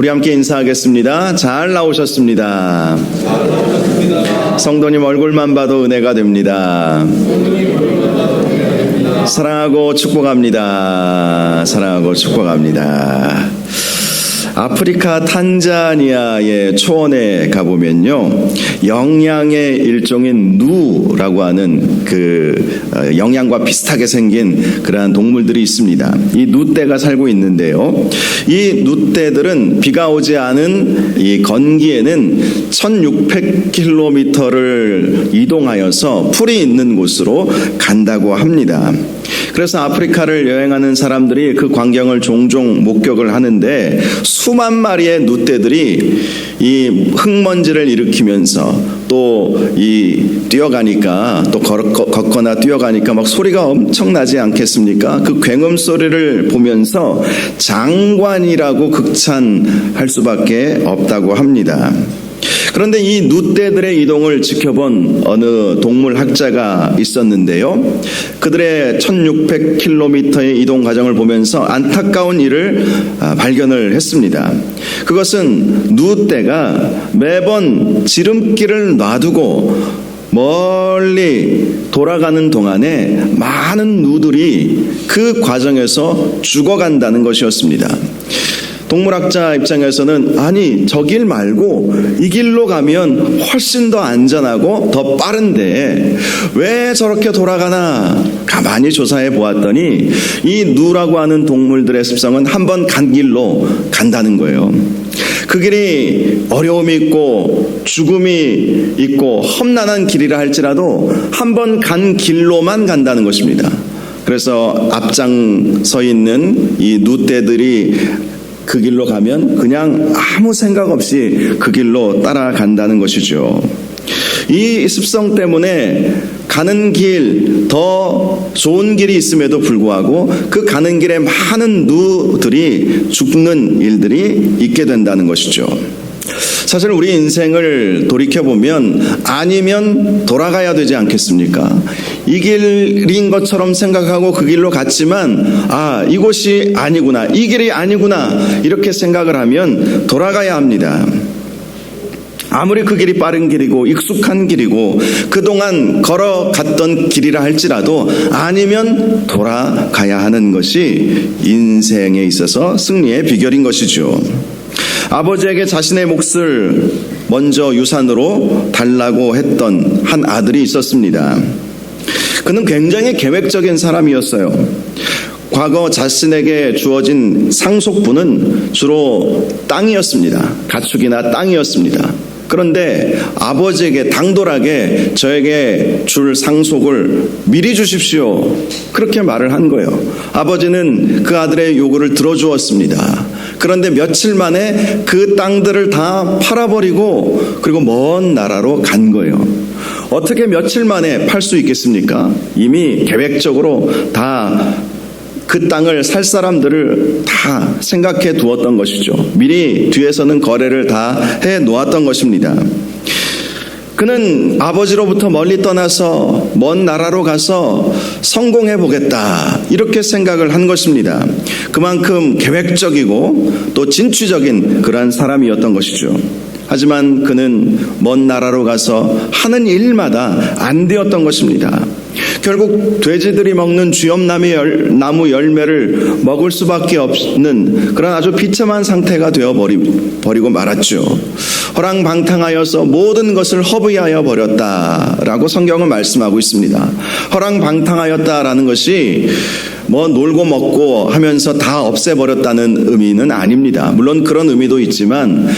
우리 함께 인사하겠습니다. 잘 나오셨습니다. 성도님 얼굴만 봐도 은혜가 됩니다. 사랑하고 축복합니다. 사랑하고 축복합니다. 아프리카 탄자니아의 초원에 가보면요, 영양의 일종인 누라고 하는 영양과 비슷하게 생긴 그러한 동물들이 있습니다. 이 누떼가 살고 있는데요, 이 누떼들은 비가 오지 않은 이 건기에는 1600km를 이동하여서 풀이 있는 곳으로 간다고 합니다. 그래서 아프리카를 여행하는 사람들이 그 광경을 종종 목격을 하는데, 수만 마리의 누떼들이 이 흙먼지를 일으키면서 또 뛰어가니까, 또 걷거나 뛰어가니까 막 소리가 엄청나지 않겠습니까? 그 굉음 소리를 보면서 장관이라고 극찬할 수밖에 없다고 합니다. 그런데 이 누떼들의 이동을 지켜본 어느 동물학자가 있었는데요, 그들의 1600km의 이동 과정을 보면서 안타까운 일을 발견을 했습니다. 그것은 누떼가 매번 지름길을 놔두고 멀리 돌아가는 동안에 많은 누들이 그 과정에서 죽어간다는 것이었습니다. 동물학자 입장에서는, 아니, 저 길 말고 이 길로 가면 훨씬 더 안전하고 더 빠른데 왜 저렇게 돌아가나 가만히 조사해 보았더니, 이 누라고 하는 동물들의 습성은 한번 간 길로 간다는 거예요. 그 길이 어려움이 있고 죽음이 있고 험난한 길이라 할지라도 한번 간 길로만 간다는 것입니다. 그래서 앞장서 있는 이 누떼들이 그 길로 가면 그냥 아무 생각 없이 그 길로 따라간다는 것이죠. 이 습성 때문에 가는 길, 더 좋은 길이 있음에도 불구하고 그 가는 길에 많은 누들이 죽는 일들이 있게 된다는 것이죠. 사실 우리 인생을 돌이켜보면 아니면 돌아가야 되지 않겠습니까? 이 길인 것처럼 생각하고 그 길로 갔지만, 이곳이 아니구나, 이 길이 아니구나, 이렇게 생각을 하면 돌아가야 합니다. 아무리 그 길이 빠른 길이고 익숙한 길이고 그동안 걸어갔던 길이라 할지라도 아니면 돌아가야 하는 것이 인생에 있어서 승리의 비결인 것이죠. 아버지에게 자신의 몫을 먼저 유산으로 달라고 했던 한 아들이 있었습니다. 그는 굉장히 계획적인 사람이었어요. 과거 자신에게 주어진 상속분은 주로 땅이었습니다. 가축이나 땅이었습니다. 그런데 아버지에게 당돌하게 저에게 줄 상속을 미리 주십시오, 그렇게 말을 한 거예요. 아버지는 그 아들의 요구를 들어주었습니다. 그런데 며칠 만에 그 땅들을 다 팔아버리고 그리고 먼 나라로 간 거예요. 어떻게 며칠 만에 팔 수 있겠습니까? 이미 계획적으로 다 그 땅을 살 사람들을 다 생각해 두었던 것이죠. 미리 뒤에서는 거래를 다 해 놓았던 것입니다. 그는 아버지로부터 멀리 떠나서 먼 나라로 가서 성공해 보겠다, 이렇게 생각을 한 것입니다. 그만큼 계획적이고 또 진취적인 그러한 사람이었던 것이죠. 하지만 그는 먼 나라로 가서 하는 일마다 안 되었던 것입니다. 결국 돼지들이 먹는 쥐엄나무 열매를 먹을 수밖에 없는 그런 아주 비참한 상태가 되어버리고 말았죠. 허랑방탕하여서 모든 것을 허비하여 버렸다라고 성경은 말씀하고 있습니다. 허랑방탕하였다라는 것이 놀고 먹고 하면서 다 없애버렸다는 의미는 아닙니다. 물론 그런 의미도 있지만,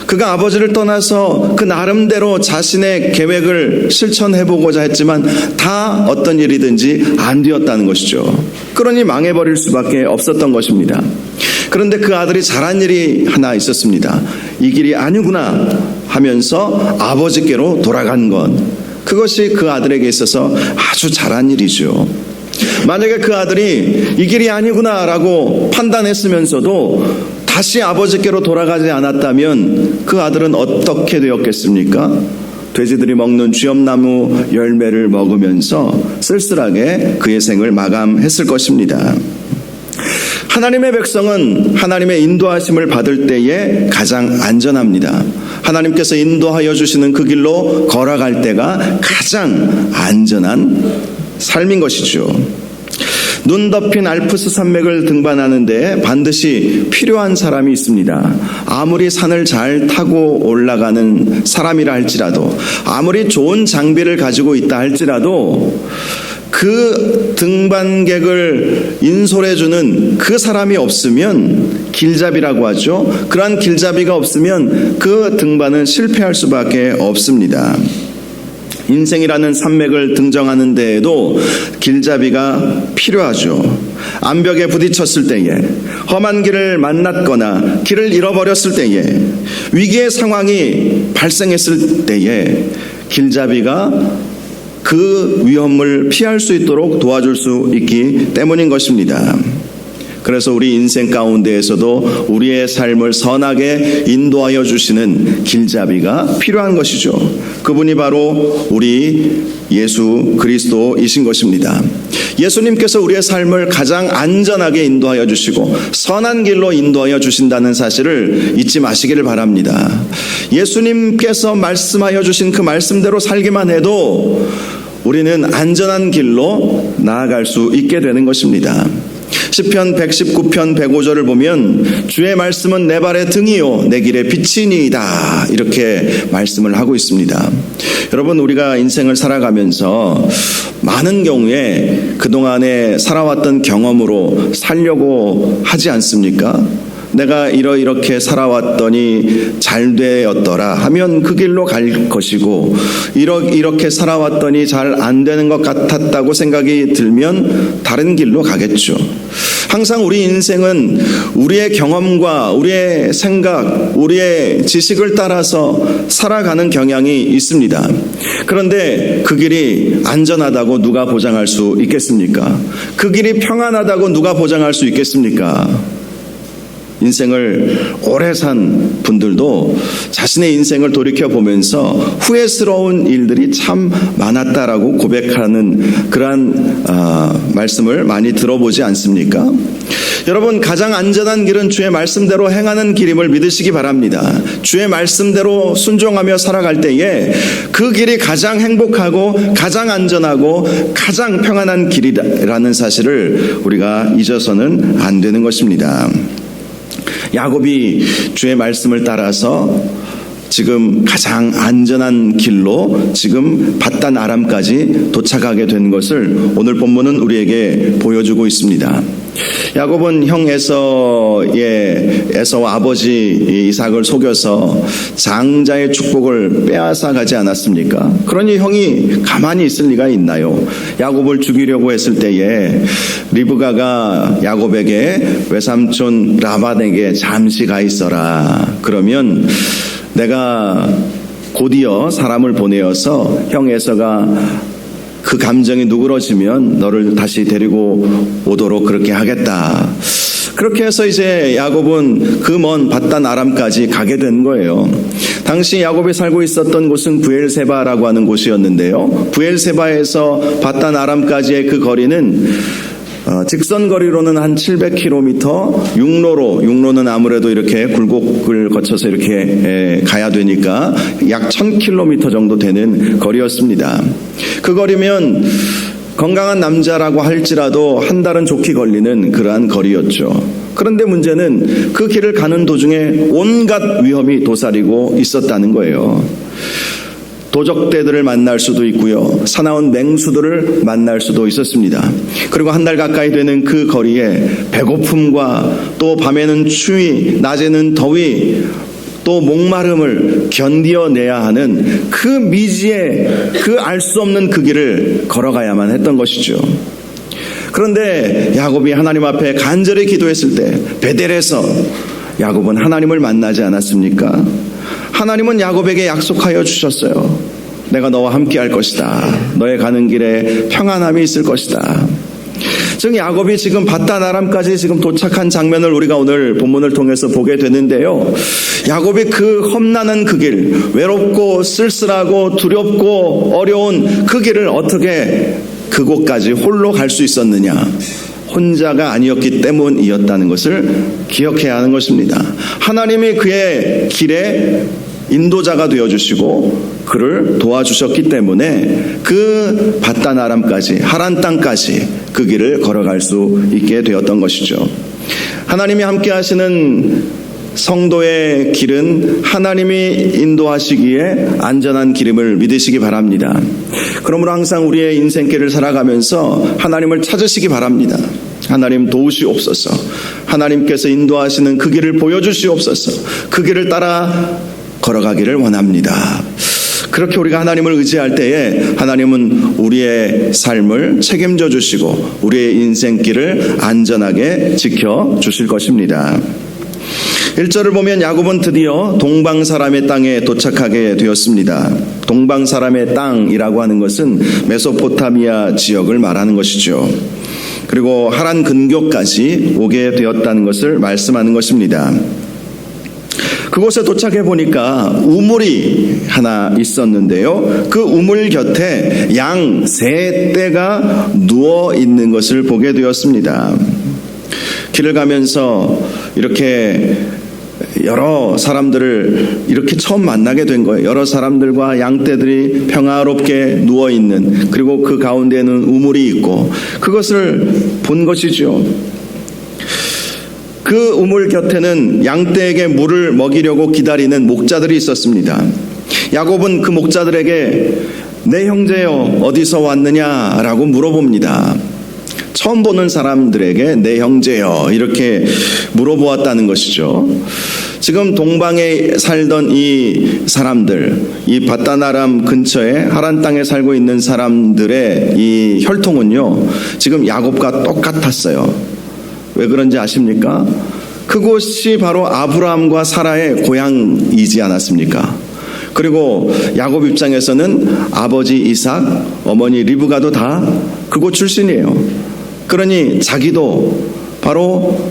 그가 아버지를 떠나서 그 나름대로 자신의 계획을 실천해보고자 했지만 다 어떤 일이든지 안 되었다는 것이죠. 그러니 망해버릴 수밖에 없었던 것입니다. 그런데 그 아들이 잘한 일이 하나 있었습니다. 이 길이 아니구나 하면서 아버지께로 돌아간 것, 그것이 그 아들에게 있어서 아주 잘한 일이죠. 만약에 그 아들이 이 길이 아니구나 라고 판단했으면서도 다시 아버지께로 돌아가지 않았다면 그 아들은 어떻게 되었겠습니까? 돼지들이 먹는 쥐엄나무 열매를 먹으면서 쓸쓸하게 그의 생을 마감했을 것입니다. 하나님의 백성은 하나님의 인도하심을 받을 때에 가장 안전합니다. 하나님께서 인도하여 주시는 그 길로 걸어갈 때가 가장 안전한 삶인 것이죠. 눈 덮인 알프스 산맥을 등반하는데 반드시 필요한 사람이 있습니다. 아무리 산을 잘 타고 올라가는 사람이라 할지라도, 아무리 좋은 장비를 가지고 있다 할지라도 그 등반객을 인솔해주는 그 사람이 없으면, 길잡이라고 하죠. 그러한 길잡이가 없으면 그 등반은 실패할 수밖에 없습니다. 인생이라는 산맥을 등정하는 데에도 길잡이가 필요하죠. 암벽에 부딪혔을 때에, 험한 길을 만났거나 길을 잃어버렸을 때에, 위기의 상황이 발생했을 때에 길잡이가 그 위험을 피할 수 있도록 도와줄 수 있기 때문인 것입니다. 그래서 우리 인생 가운데에서도 우리의 삶을 선하게 인도하여 주시는 길잡이가 필요한 것이죠. 그분이 바로 우리 예수 그리스도이신 것입니다. 예수님께서 우리의 삶을 가장 안전하게 인도하여 주시고 선한 길로 인도하여 주신다는 사실을 잊지 마시기를 바랍니다. 예수님께서 말씀하여 주신 그 말씀대로 살기만 해도 우리는 안전한 길로 나아갈 수 있게 되는 것입니다. 시편 119편 105절을 보면 주의 말씀은 내 발의 등이요 내 길의 빛이니이다, 이렇게 말씀을 하고 있습니다. 여러분, 우리가 인생을 살아가면서 많은 경우에 그동안에 살아왔던 경험으로 살려고 하지 않습니까? 내가 이렇게 살아왔더니 잘 되었더라 하면 그 길로 갈 것이고, 이렇게 살아왔더니 잘 안 되는 것 같았다고 생각이 들면 다른 길로 가겠죠. 항상 우리 인생은 우리의 경험과 우리의 생각, 우리의 지식을 따라서 살아가는 경향이 있습니다. 그런데 그 길이 안전하다고 누가 보장할 수 있겠습니까? 그 길이 평안하다고 누가 보장할 수 있겠습니까? 인생을 오래 산 분들도 자신의 인생을 돌이켜보면서 후회스러운 일들이 참 많았다라고 고백하는 그러한 말씀을 많이 들어보지 않습니까? 여러분, 가장 안전한 길은 주의 말씀대로 행하는 길임을 믿으시기 바랍니다. 주의 말씀대로 순종하며 살아갈 때에 그 길이 가장 행복하고 가장 안전하고 가장 평안한 길이라는 사실을 우리가 잊어서는 안 되는 것입니다. 야곱이 주의 말씀을 따라서 지금 가장 안전한 길로 지금 밧단 아람까지 도착하게 된 것을 오늘 본문은 우리에게 보여주고 있습니다. 야곱은 형 에서와 아버지 이삭을 속여서 장자의 축복을 빼앗아 가지 않았습니까? 그러니 형이 가만히 있을 리가 있나요? 야곱을 죽이려고 했을 때에 리브가가 야곱에게 외삼촌 라반에게 잠시 가 있어라, 그러면 내가 곧이어 사람을 보내어서 형 에서가 그 감정이 누그러지면 너를 다시 데리고 오도록 그렇게 하겠다. 그렇게 해서 이제 야곱은 그 먼 밧단 아람까지 가게 된 거예요. 당시 야곱이 살고 있었던 곳은 브엘세바라고 하는 곳이었는데요. 브엘세바에서 밧단 아람까지의 그 거리는 직선 거리로는 한 700km, 육로는 아무래도 이렇게 굴곡을 거쳐서 이렇게 가야 되니까 약 1000km 정도 되는 거리였습니다. 그 거리면 건강한 남자라고 할지라도 한 달은 좋게 걸리는 그러한 거리였죠. 그런데 문제는 그 길을 가는 도중에 온갖 위험이 도사리고 있었다는 거예요. 도적대들을 만날 수도 있고요, 사나운 맹수들을 만날 수도 있었습니다. 그리고 한 달 가까이 되는 그 거리에 배고픔과 또 밤에는 추위, 낮에는 더위, 또 목마름을 견디어내야 하는 그 미지의 그 알 수 없는 그 길을 걸어가야만 했던 것이죠. 그런데 야곱이 하나님 앞에 간절히 기도했을 때 베델에서 야곱은 하나님을 만나지 않았습니까? 하나님은 야곱에게 약속하여 주셨어요. 내가 너와 함께 할 것이다. 너의 가는 길에 평안함이 있을 것이다. 즉 야곱이 지금 밧단 아람까지 지금 도착한 장면을 우리가 오늘 본문을 통해서 보게 되는데요. 야곱이 그 험난한 그 길, 외롭고 쓸쓸하고 두렵고 어려운 그 길을 어떻게 그곳까지 홀로 갈 수 있었느냐? 혼자가 아니었기 때문이었다는 것을 기억해야 하는 것입니다. 하나님이 그의 길에 인도자가 되어주시고 그를 도와주셨기 때문에 그 바단 아람까지, 하란 땅까지 그 길을 걸어갈 수 있게 되었던 것이죠. 하나님이 함께 하시는 성도의 길은 하나님이 인도하시기에 안전한 길임을 믿으시기 바랍니다. 그러므로 항상 우리의 인생길을 살아가면서 하나님을 찾으시기 바랍니다. 하나님 도우시옵소서. 하나님께서 인도하시는 그 길을 보여주시옵소서. 그 길을 따라 걸어가기를 원합니다. 그렇게 우리가 하나님을 의지할 때에 하나님은 우리의 삶을 책임져 주시고 우리의 인생길을 안전하게 지켜주실 것입니다. 1절을 보면 야곱은 드디어 동방 사람의 땅에 도착하게 되었습니다. 동방 사람의 땅이라고 하는 것은 메소포타미아 지역을 말하는 것이죠. 그리고 하란 근교까지 오게 되었다는 것을 말씀하는 것입니다. 그곳에 도착해 보니까 우물이 하나 있었는데요. 그 우물 곁에 양 3떼가 누워 있는 것을 보게 되었습니다. 길을 가면서 이렇게 여러 사람들을 이렇게 처음 만나게 된 거예요. 여러 사람들과 양떼들이 평화롭게 누워있는, 그리고 그 가운데에는 우물이 있고 그것을 본 것이죠. 그 우물 곁에는 양떼에게 물을 먹이려고 기다리는 목자들이 있었습니다. 야곱은 그 목자들에게 내 형제여 어디서 왔느냐라고 물어봅니다. 처음 보는 사람들에게 내 형제여 이렇게 물어보았다는 것이죠. 지금 동방에 살던 이 사람들, 이 바단 아람 근처에 하란 땅에 살고 있는 사람들의 이 혈통은요, 지금 야곱과 똑같았어요. 왜 그런지 아십니까? 그곳이 바로 아브라함과 사라의 고향이지 않았습니까? 그리고 야곱 입장에서는 아버지 이삭, 어머니 리브가도 다 그곳 출신이에요. 그러니 자기도 바로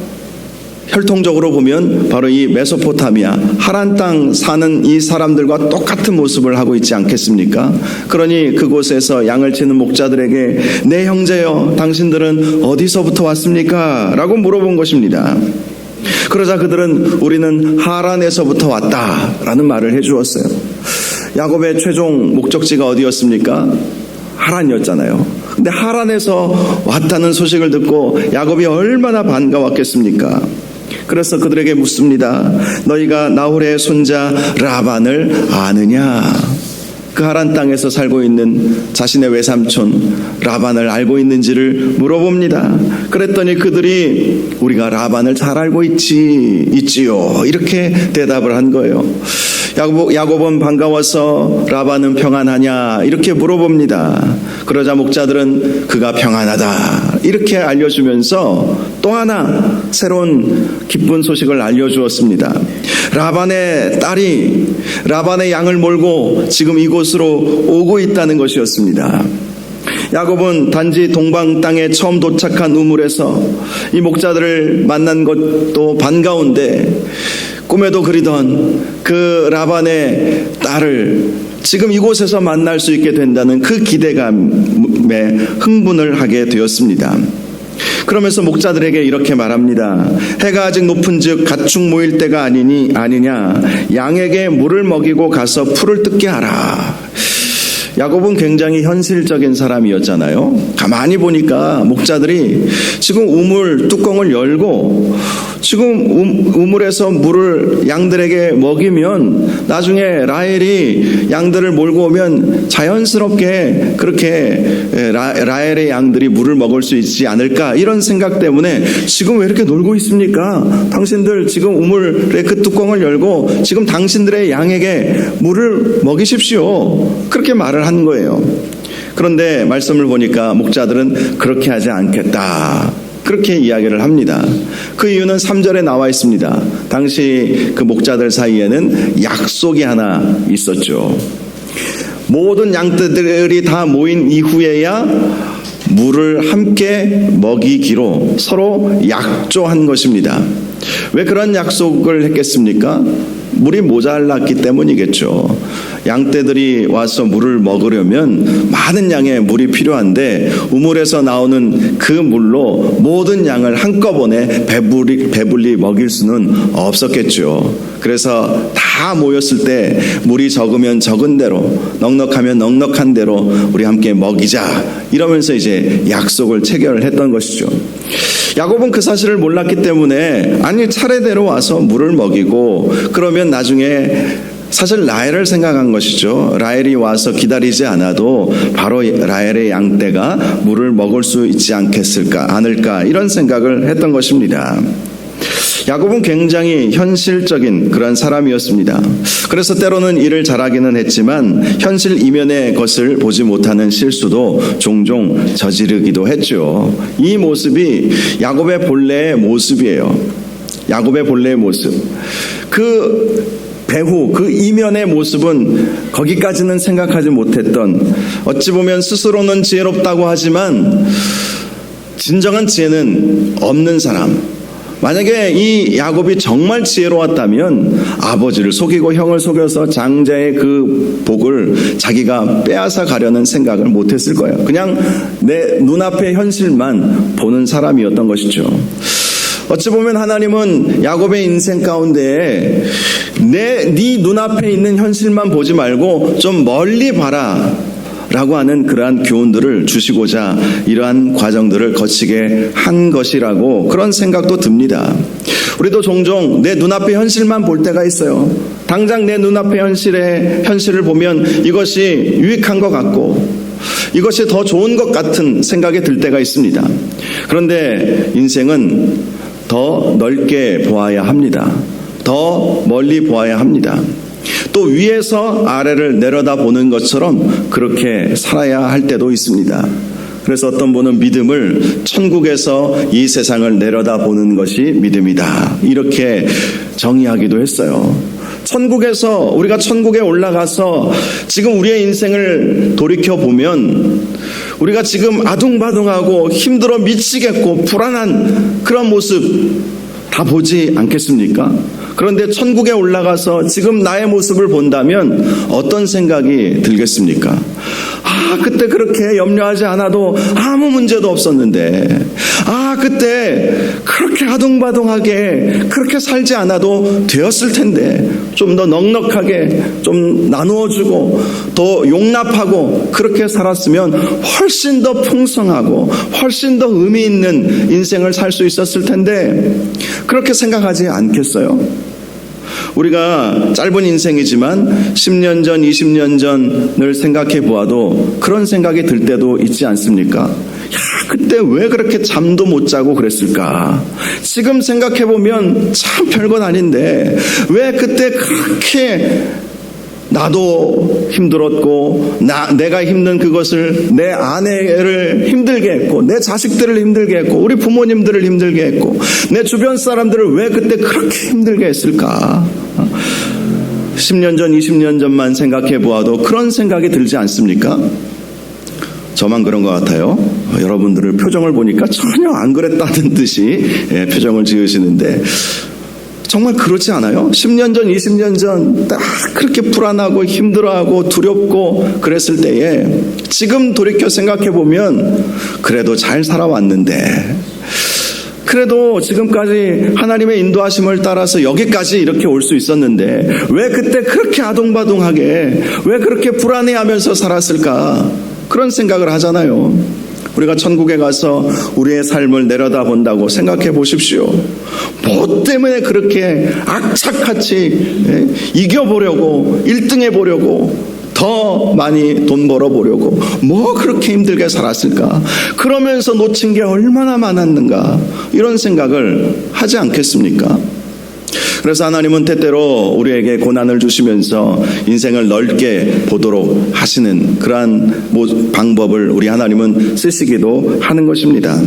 혈통적으로 보면 바로 이 메소포타미아 하란 땅 사는 이 사람들과 똑같은 모습을 하고 있지 않겠습니까? 그러니 그곳에서 양을 치는 목자들에게 내 형제여 당신들은 어디서부터 왔습니까? 라고 물어본 것입니다. 그러자 그들은 우리는 하란에서부터 왔다라는 말을 해주었어요. 야곱의 최종 목적지가 어디였습니까? 하란이었잖아요. 근데 하란에서 왔다는 소식을 듣고 야곱이 얼마나 반가웠겠습니까? 그래서 그들에게 묻습니다. 너희가 나홀의 손자 라반을 아느냐? 그 하란 땅에서 살고 있는 자신의 외삼촌 라반을 알고 있는지를 물어봅니다. 그랬더니 그들이 우리가 라반을 잘 알고 있지요. 이렇게 대답을 한 거예요. 야곱은 반가워서 라반은 평안하냐? 이렇게 물어봅니다. 그러자 목자들은 그가 평안하다 이렇게 알려주면서 또 하나 새로운 기쁜 소식을 알려주었습니다. 라반의 딸이 라반의 양을 몰고 지금 이곳으로 오고 있다는 것이었습니다. 야곱은 단지 동방 땅에 처음 도착한 우물에서 이 목자들을 만난 것도 반가운데 꿈에도 그리던 그 라반의 딸을 지금 이곳에서 만날 수 있게 된다는 그 기대감에 흥분을 하게 되었습니다. 그러면서 목자들에게 이렇게 말합니다. 해가 아직 높은즉 가축 모일 때가 아니냐. 양에게 물을 먹이고 가서 풀을 뜯게 하라. 야곱은 굉장히 현실적인 사람이었잖아요. 가만히 보니까 목자들이 지금 우물 뚜껑을 열고 지금 우물에서 물을 양들에게 먹이면 나중에 라헬이 양들을 몰고 오면 자연스럽게 그렇게 라헬의 양들이 물을 먹을 수 있지 않을까 이런 생각 때문에 지금 왜 이렇게 놀고 있습니까? 당신들 지금 우물의 그 뚜껑을 열고 지금 당신들의 양에게 물을 먹이십시오. 그렇게 말을 한 거예요. 그런데 말씀을 보니까 목자들은 그렇게 하지 않겠다. 그렇게 이야기를 합니다. 그 이유는 3절에 나와 있습니다. 당시 그 목자들 사이에는 약속이 하나 있었죠. 모든 양떼들이 다 모인 이후에야 물을 함께 먹이기로 서로 약조한 것입니다. 왜 그런 약속을 했겠습니까? 물이 모자랐기 때문이겠죠. 양떼들이 와서 물을 먹으려면 많은 양의 물이 필요한데 우물에서 나오는 그 물로 모든 양을 한꺼번에 배불리 먹일 수는 없었겠죠. 그래서 다 모였을 때 물이 적으면 적은 대로, 넉넉하면 넉넉한 대로 우리 함께 먹이자, 이러면서 이제 약속을 체결을 했던 것이죠. 야곱은 그 사실을 몰랐기 때문에 아니 차례대로 와서 물을 먹이고 그러면 나중에 사실 라헬을 생각한 것이죠. 라헬이 와서 기다리지 않아도 바로 라헬의 양떼가 물을 먹을 수 있지 않을까 이런 생각을 했던 것입니다. 야곱은 굉장히 현실적인 그런 사람이었습니다. 그래서 때로는 일을 잘하기는 했지만 현실 이면의 것을 보지 못하는 실수도 종종 저지르기도 했죠. 이 모습이 야곱의 본래의 모습이에요. 야곱의 본래의 모습. 그 배후, 그 이면의 모습은 거기까지는 생각하지 못했던, 어찌 보면 스스로는 지혜롭다고 하지만 진정한 지혜는 없는 사람. 만약에 이 야곱이 정말 지혜로웠다면 아버지를 속이고 형을 속여서 장자의 그 복을 자기가 빼앗아 가려는 생각을 못했을 거예요. 그냥 내 눈앞의 현실만 보는 사람이었던 것이죠. 어찌 보면 하나님은 야곱의 인생 가운데 네 눈앞에 있는 현실만 보지 말고 좀 멀리 봐라 라고 하는 그러한 교훈들을 주시고자 이러한 과정들을 거치게 한 것이라고 그런 생각도 듭니다. 우리도 종종 내 눈앞의 현실만 볼 때가 있어요. 당장 내 눈앞의 현실을 보면 이것이 유익한 것 같고 이것이 더 좋은 것 같은 생각이 들 때가 있습니다. 그런데 인생은 더 넓게 보아야 합니다. 더 멀리 보아야 합니다. 또 위에서 아래를 내려다보는 것처럼 그렇게 살아야 할 때도 있습니다. 그래서 어떤 분은 믿음을 천국에서 이 세상을 내려다보는 것이 믿음이다, 이렇게 정의하기도 했어요. 우리가 천국에 올라가서 지금 우리의 인생을 돌이켜보면 우리가 지금 아둥바둥하고 힘들어 미치겠고 불안한 그런 모습 다 보지 않겠습니까? 그런데 천국에 올라가서 지금 나의 모습을 본다면 어떤 생각이 들겠습니까? 그때 그렇게 염려하지 않아도 아무 문제도 없었는데, 그때 그렇게 아둥바둥하게 그렇게 살지 않아도 되었을 텐데, 좀 더 넉넉하게 좀 나누어주고 더 용납하고 그렇게 살았으면 훨씬 더 풍성하고 훨씬 더 의미 있는 인생을 살 수 있었을 텐데, 그렇게 생각하지 않겠어요? 우리가 짧은 인생이지만 10년 전, 20년 전을 생각해 보아도 그런 생각이 들 때도 있지 않습니까? 그때 왜 그렇게 잠도 못 자고 그랬을까? 지금 생각해 보면 참 별건 아닌데 왜 그때 그렇게 나도 힘들었고 내가 힘든 그것을 내 아내를 힘들게 했고 내 자식들을 힘들게 했고 우리 부모님들을 힘들게 했고 내 주변 사람들을 왜 그때 그렇게 힘들게 했을까? 10년 전, 20년 전만 생각해 보아도 그런 생각이 들지 않습니까? 저만 그런 것 같아요. 여러분들의 표정을 보니까 전혀 안 그랬다는 듯이 표정을 지으시는데 정말 그렇지 않아요? 10년 전, 20년 전 딱 그렇게 불안하고 힘들어하고 두렵고 그랬을 때에 지금 돌이켜 생각해 보면 그래도 잘 살아왔는데, 그래도 지금까지 하나님의 인도하심을 따라서 여기까지 이렇게 올 수 있었는데 왜 그때 그렇게 아둥바둥하게, 왜 그렇게 불안해하면서 살았을까? 그런 생각을 하잖아요. 우리가 천국에 가서 우리의 삶을 내려다본다고 생각해 보십시오. 뭐 때문에 그렇게 악착같이 이겨보려고, 1등해 보려고, 더 많이 돈 벌어보려고 뭐 그렇게 힘들게 살았을까? 그러면서 놓친 게 얼마나 많았는가? 이런 생각을 하지 않겠습니까? 그래서 하나님은 때때로 우리에게 고난을 주시면서 인생을 넓게 보도록 하시는 그러한 방법을 우리 하나님은 쓰시기도 하는 것입니다.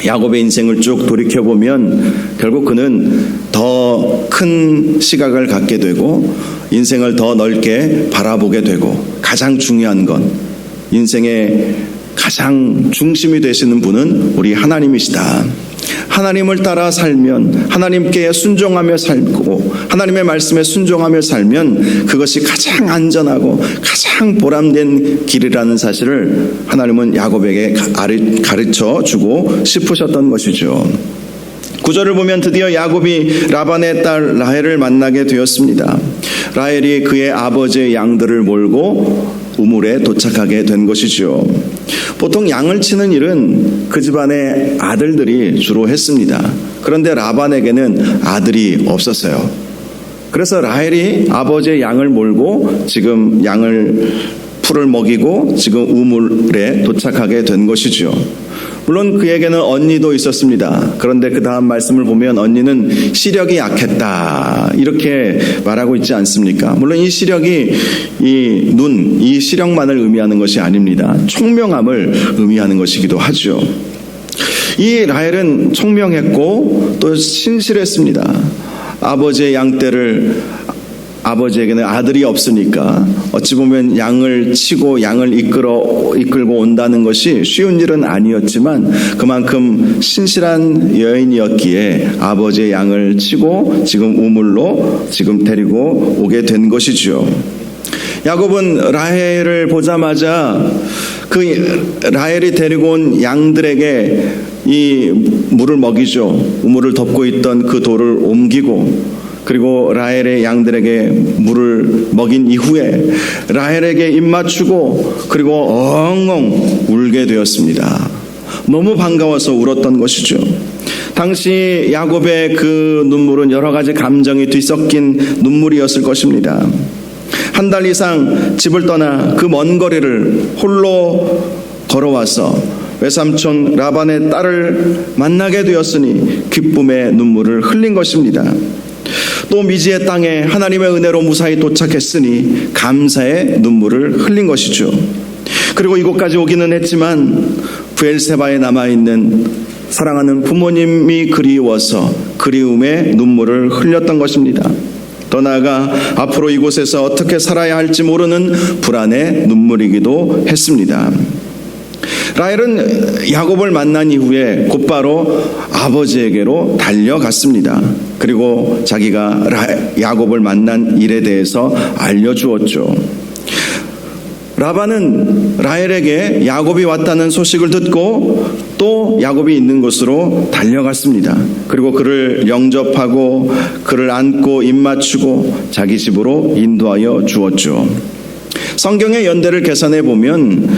야곱의 인생을 쭉 돌이켜보면 결국 그는 더 큰 시각을 갖게 되고 인생을 더 넓게 바라보게 되고, 가장 중요한 건 인생의 가장 중심이 되시는 분은 우리 하나님이시다. 하나님을 따라 살면, 하나님께 순종하며 살고 하나님의 말씀에 순종하며 살면 그것이 가장 안전하고 가장 보람된 길이라는 사실을 하나님은 야곱에게 가르쳐 주고 싶으셨던 것이죠. 9절을 보면 드디어 야곱이 라반의 딸 라헬을 만나게 되었습니다. 라헬이 그의 아버지의 양들을 몰고 우물에 도착하게 된 것이죠. 보통 양을 치는 일은 그 집안의 아들들이 주로 했습니다. 그런데 라반에게는 아들이 없었어요. 그래서 라헬이 아버지의 양을 몰고 지금 풀을 먹이고 지금 우물에 도착하게 된 것이죠. 물론 그에게는 언니도 있었습니다. 그런데 그 다음 말씀을 보면 언니는 시력이 약했다 이렇게 말하고 있지 않습니까? 물론 이 시력이 이 시력만을 의미하는 것이 아닙니다. 총명함을 의미하는 것이기도 하죠. 이 라헬은 총명했고 또 신실했습니다. 아버지의 양떼를 아버지에게는 아들이 없으니까 어찌 보면 양을 치고 양을 이끌고 온다는 것이 쉬운 일은 아니었지만 그만큼 신실한 여인이었기에 아버지의 양을 치고 지금 우물로 지금 데리고 오게 된 것이죠. 야곱은 라헬을 보자마자 그 라헬이 데리고 온 양들에게 이 물을 먹이죠. 우물을 덮고 있던 그 돌을 옮기고 그리고 라헬의 양들에게 물을 먹인 이후에 라헬에게 입맞추고 그리고 엉엉 울게 되었습니다. 너무 반가워서 울었던 것이죠. 당시 야곱의 그 눈물은 여러 가지 감정이 뒤섞인 눈물이었을 것입니다. 한 달 이상 집을 떠나 그 먼 거리를 홀로 걸어와서 외삼촌 라반의 딸을 만나게 되었으니 기쁨의 눈물을 흘린 것입니다. 또 미지의 땅에 하나님의 은혜로 무사히 도착했으니 감사의 눈물을 흘린 것이죠. 그리고 이곳까지 오기는 했지만 브엘세바에 남아있는 사랑하는 부모님이 그리워서 그리움의 눈물을 흘렸던 것입니다. 더 나아가 앞으로 이곳에서 어떻게 살아야 할지 모르는 불안의 눈물이기도 했습니다. 라헬은 야곱을 만난 이후에 곧바로 아버지에게로 달려갔습니다. 그리고 자기가 야곱을 만난 일에 대해서 알려주었죠. 라반은 라헬에게 야곱이 왔다는 소식을 듣고 또 야곱이 있는 곳으로 달려갔습니다. 그리고 그를 영접하고 그를 안고 입맞추고 자기 집으로 인도하여 주었죠. 성경의 연대를 계산해 보면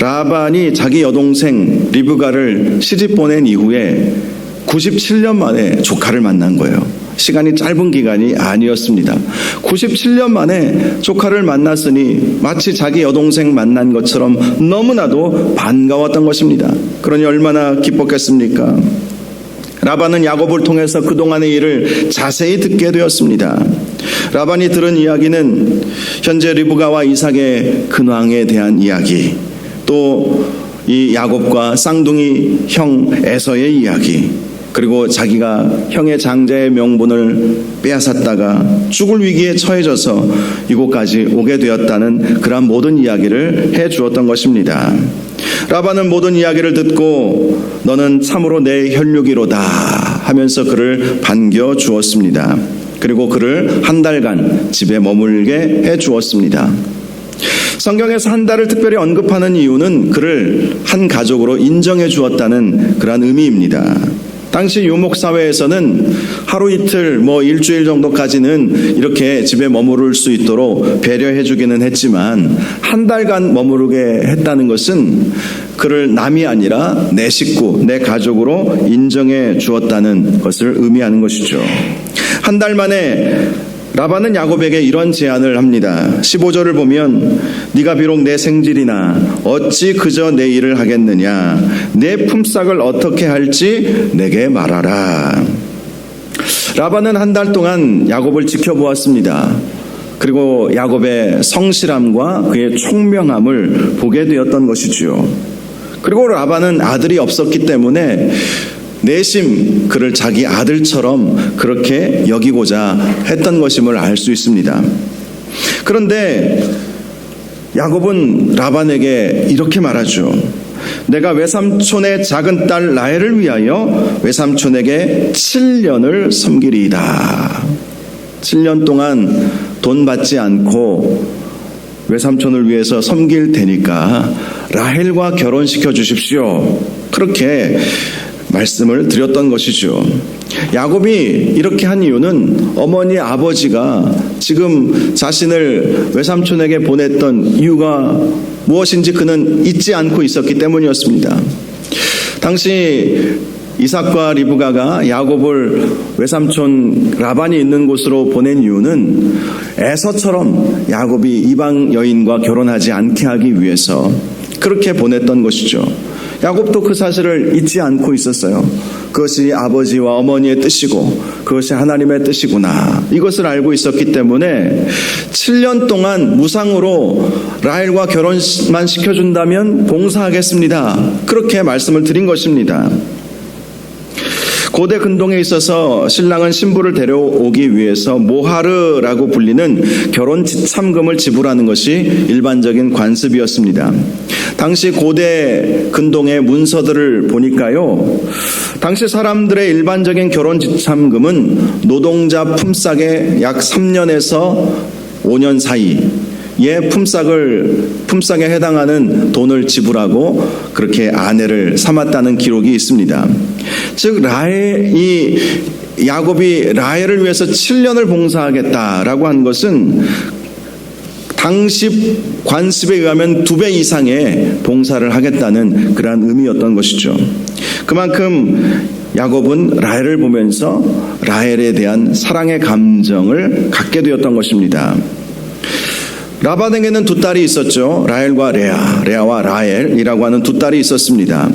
라반이 자기 여동생 리브가를 시집 보낸 이후에 97년 만에 조카를 만난 거예요. 시간이 짧은 기간이 아니었습니다. 97년 만에 조카를 만났으니 마치 자기 여동생 만난 것처럼 너무나도 반가웠던 것입니다. 그러니 얼마나 기뻤겠습니까? 라반은 야곱을 통해서 그동안의 일을 자세히 듣게 되었습니다. 라반이 들은 이야기는 현재 리브가와 이삭의 근황에 대한 이야기, 또 이 야곱과 쌍둥이 형 에서의 이야기, 그리고 자기가 형의 장자의 명분을 빼앗았다가 죽을 위기에 처해져서 이곳까지 오게 되었다는 그러한 모든 이야기를 해주었던 것입니다. 라반은 모든 이야기를 듣고 너는 참으로 내 혈육이로다 하면서 그를 반겨주었습니다. 그리고 그를 한 달간 집에 머물게 해주었습니다. 성경에서 한 달을 특별히 언급하는 이유는 그를 한 가족으로 인정해 주었다는 그러한 의미입니다. 당시 유목사회에서는 하루 이틀 일주일 정도까지는 이렇게 집에 머무를 수 있도록 배려해 주기는 했지만 한 달간 머무르게 했다는 것은 그를 남이 아니라 내 식구, 내 가족으로 인정해 주었다는 것을 의미하는 것이죠. 한 달 만에 라반은 야곱에게 이런 제안을 합니다. 15절을 보면 네가 비록 내 생질이나 어찌 그저 내 일을 하겠느냐, 내 품삯을 어떻게 할지 내게 말하라. 라반은 한 달 동안 야곱을 지켜보았습니다. 그리고 야곱의 성실함과 그의 총명함을 보게 되었던 것이죠. 그리고 라반은 아들이 없었기 때문에 내심 그를 자기 아들처럼 그렇게 여기고자 했던 것임을 알 수 있습니다. 그런데 야곱은 라반에게 이렇게 말하죠. 내가 외삼촌의 작은 딸 라헬을 위하여 외삼촌에게 7년을 섬기리이다. 7년 동안 돈 받지 않고 외삼촌을 위해서 섬길 테니까 라헬과 결혼시켜 주십시오. 그렇게 말씀을 드렸던 것이죠. 야곱이 이렇게 한 이유는 어머니 아버지가 지금 자신을 외삼촌에게 보냈던 이유가 무엇인지 그는 잊지 않고 있었기 때문이었습니다. 당시 이삭과 리브가가 야곱을 외삼촌 라반이 있는 곳으로 보낸 이유는 에서처럼 야곱이 이방 여인과 결혼하지 않게 하기 위해서 그렇게 보냈던 것이죠. 야곱도 그 사실을 잊지 않고 있었어요. 그것이 아버지와 어머니의 뜻이고 그것이 하나님의 뜻이구나. 이것을 알고 있었기 때문에 7년 동안 무상으로 라헬과 결혼만 시켜준다면 봉사하겠습니다. 그렇게 말씀을 드린 것입니다. 고대 근동에 있어서 신랑은 신부를 데려오기 위해서 모하르라고 불리는 결혼 지참금을 지불하는 것이 일반적인 관습이었습니다. 당시 고대 근동의 문서들을 보니까요, 당시 사람들의 일반적인 결혼 지참금은 노동자 품삯의 약 3년에서 5년 사이의 품삯에 해당하는 돈을 지불하고 그렇게 아내를 삼았다는 기록이 있습니다. 즉 야곱이 라헬을 위해서 7년을 봉사하겠다라고 한 것은 당시 관습에 의하면 2배 이상의 봉사를 하겠다는 그러한 의미였던 것이죠. 그만큼 야곱은 라헬을 보면서 라헬에 대한 사랑의 감정을 갖게 되었던 것입니다. 라반에게는 2딸이 있었죠. 라헬과 레아와 라헬이라고 하는 2딸이 있었습니다.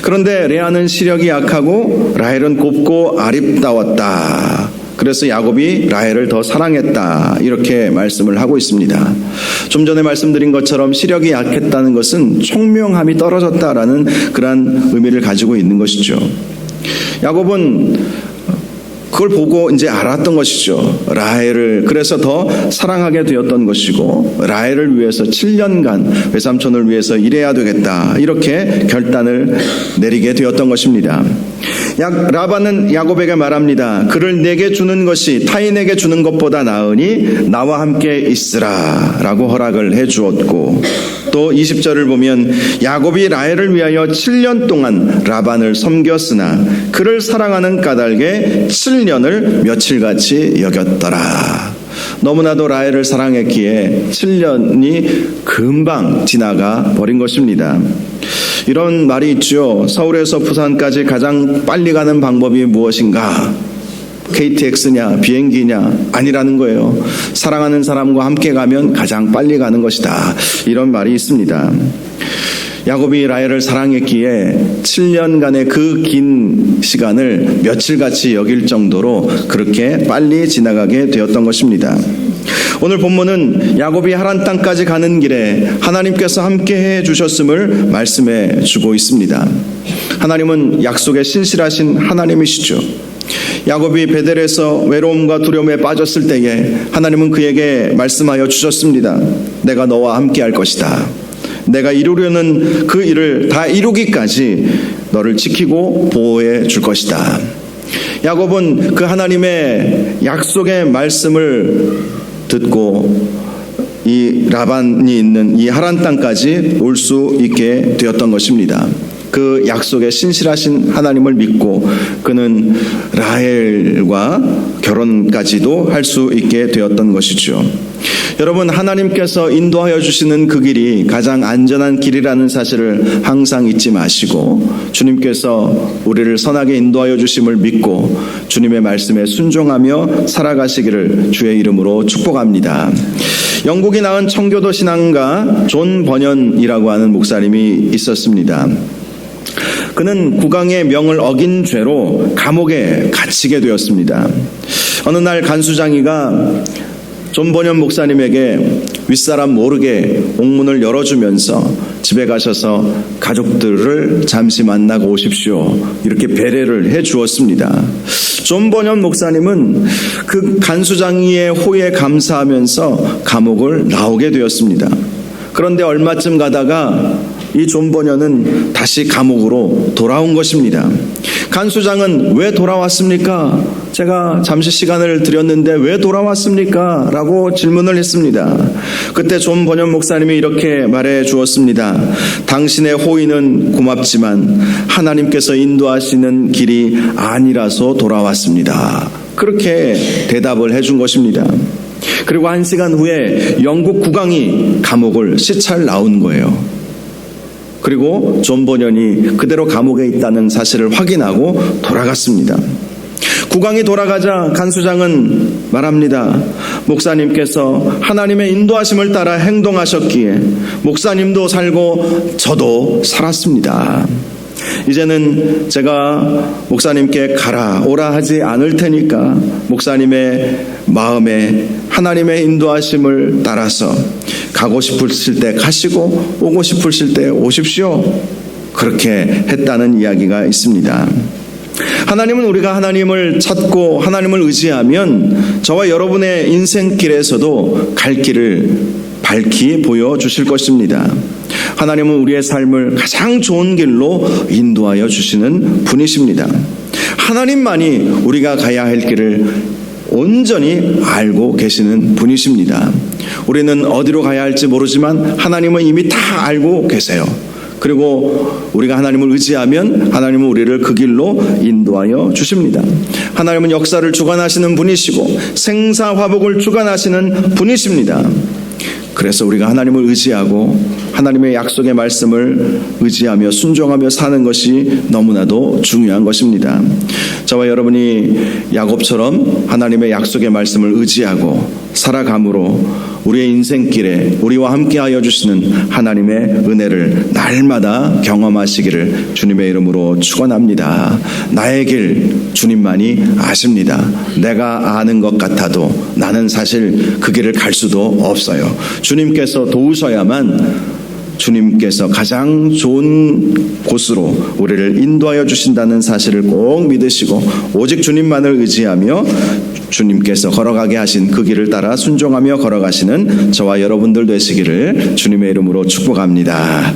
그런데 레아는 시력이 약하고 라헬은 곱고 아립다웠다. 그래서 야곱이 라헬을 더 사랑했다. 이렇게 말씀을 하고 있습니다. 좀 전에 말씀드린 것처럼 시력이 약했다는 것은 총명함이 떨어졌다라는 그러한 의미를 가지고 있는 것이죠. 야곱은 그걸 보고 이제 알았던 것이죠. 라헬을 그래서 더 사랑하게 되었던 것이고 라헬을 위해서 7년간 외삼촌을 위해서 일해야 되겠다. 이렇게 결단을 내리게 되었던 것입니다. 라반은 야곱에게 말합니다. 그를 내게 주는 것이 타인에게 주는 것보다 나으니 나와 함께 있으라 라고 허락을 해 주었고, 또 20절을 보면 야곱이 라헬을 위하여 7년 동안 라반을 섬겼으나 그를 사랑하는 까닭에 7년을 며칠같이 여겼더라. 너무나도 라헬을 사랑했기에 7년이 금방 지나가 버린 것입니다. 이런 말이 있죠. 서울에서 부산까지 가장 빨리 가는 방법이 무엇인가? KTX냐 비행기냐? 아니라는 거예요. 사랑하는 사람과 함께 가면 가장 빨리 가는 것이다. 이런 말이 있습니다. 야곱이 라헬을 사랑했기에 7년간의 그 긴 시간을 며칠같이 여길 정도로 그렇게 빨리 지나가게 되었던 것입니다. 오늘 본문은 야곱이 하란 땅까지 가는 길에 하나님께서 함께해 주셨음을 말씀해 주고 있습니다. 하나님은 약속에 신실하신 하나님이시죠. 야곱이 베델에서 외로움과 두려움에 빠졌을 때에 하나님은 그에게 말씀하여 주셨습니다. 내가 너와 함께할 것이다. 내가 이루려는 그 일을 다 이루기까지 너를 지키고 보호해 줄 것이다. 야곱은 그 하나님의 약속의 말씀을 듣고 이 라반이 있는 이 하란 땅까지 올 수 있게 되었던 것입니다. 그 약속에 신실하신 하나님을 믿고 그는 라헬과 결혼까지도 할 수 있게 되었던 것이죠. 여러분, 하나님께서 인도하여 주시는 그 길이 가장 안전한 길이라는 사실을 항상 잊지 마시고 주님께서 우리를 선하게 인도하여 주심을 믿고 주님의 말씀에 순종하며 살아가시기를 주의 이름으로 축복합니다. 영국이 낳은 청교도 신앙가 존 버년이라고 하는 목사님이 있었습니다. 그는 국왕의 명을 어긴 죄로 감옥에 갇히게 되었습니다. 어느 날 간수장이가 존 버년 목사님에게 윗사람 모르게 옥문을 열어주면서 집에 가셔서 가족들을 잠시 만나고 오십시오. 이렇게 배려를 해 주었습니다. 존 버년 목사님은 그 간수장이의 호의에 감사하면서 감옥을 나오게 되었습니다. 그런데 얼마쯤 가다가 이 존 버녀는 다시 감옥으로 돌아온 것입니다. 간 수장은 왜 돌아왔습니까? 제가 잠시 시간을 드렸는데 왜 돌아왔습니까? 라고 질문을 했습니다. 그때 존 버녀 목사님이 이렇게 말해 주었습니다. 당신의 호의는 고맙지만 하나님께서 인도하시는 길이 아니라서 돌아왔습니다. 그렇게 대답을 해준 것입니다. 그리고 1시간 후에 영국 국왕이 감옥을 시찰 나온 거예요. 그리고 존 버년이 그대로 감옥에 있다는 사실을 확인하고 돌아갔습니다. 국왕이 돌아가자 간 수장은 말합니다. 목사님께서 하나님의 인도하심을 따라 행동하셨기에 목사님도 살고 저도 살았습니다. 이제는 제가 목사님께 가라 오라 하지 않을 테니까 목사님의 마음에 하나님의 인도하심을 따라서 가고 싶으실 때 가시고 오고 싶으실 때 오십시오. 그렇게 했다는 이야기가 있습니다. 하나님은 우리가 하나님을 찾고 하나님을 의지하면 저와 여러분의 인생길에서도 갈 길을 밝히 보여주실 것입니다. 하나님은 우리의 삶을 가장 좋은 길로 인도하여 주시는 분이십니다. 하나님만이 우리가 가야 할 길을 온전히 알고 계시는 분이십니다. 우리는 어디로 가야 할지 모르지만 하나님은 이미 다 알고 계세요. 그리고 우리가 하나님을 의지하면 하나님은 우리를 그 길로 인도하여 주십니다. 하나님은 역사를 주관하시는 분이시고 생사화복을 주관하시는 분이십니다. 그래서 우리가 하나님을 의지하고 하나님의 약속의 말씀을 의지하며 순종하며 사는 것이 너무나도 중요한 것입니다. 저와 여러분이 야곱처럼 하나님의 약속의 말씀을 의지하고 살아감으로 우리의 인생길에 우리와 함께하여 주시는 하나님의 은혜를 날마다 경험하시기를 주님의 이름으로 축원합니다. 나의 길 주님만이 아십니다. 내가 아는 것 같아도 나는 사실 그 길을 갈 수도 없어요. 주님께서 도우셔야만 주님께서 가장 좋은 곳으로 우리를 인도하여 주신다는 사실을 꼭 믿으시고 오직 주님만을 의지하며 주님께서 걸어가게 하신 그 길을 따라 순종하며 걸어가시는 저와 여러분들 되시기를 주님의 이름으로 축복합니다.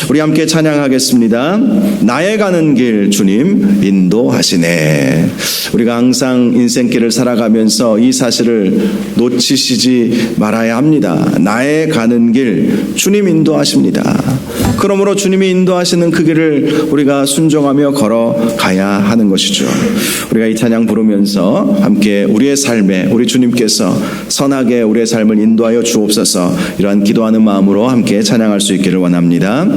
우리 함께 찬양하겠습니다. 나의 가는 길 주님 인도하시네. 우리가 항상 인생길을 살아가면서 이 사실을 놓치시지 말아야 합니다. 나의 가는 길 주님 인도하십니다. 그러므로 주님이 인도하시는 그 길을 우리가 순종하며 걸어가야 하는 것이죠. 우리가 이 찬양 부르면서 함께 우리의 삶에 우리 주님께서 선하게 우리의 삶을 인도하여 주옵소서 이러한 기도하는 마음으로 함께 찬양할 수 있기를 원합니다.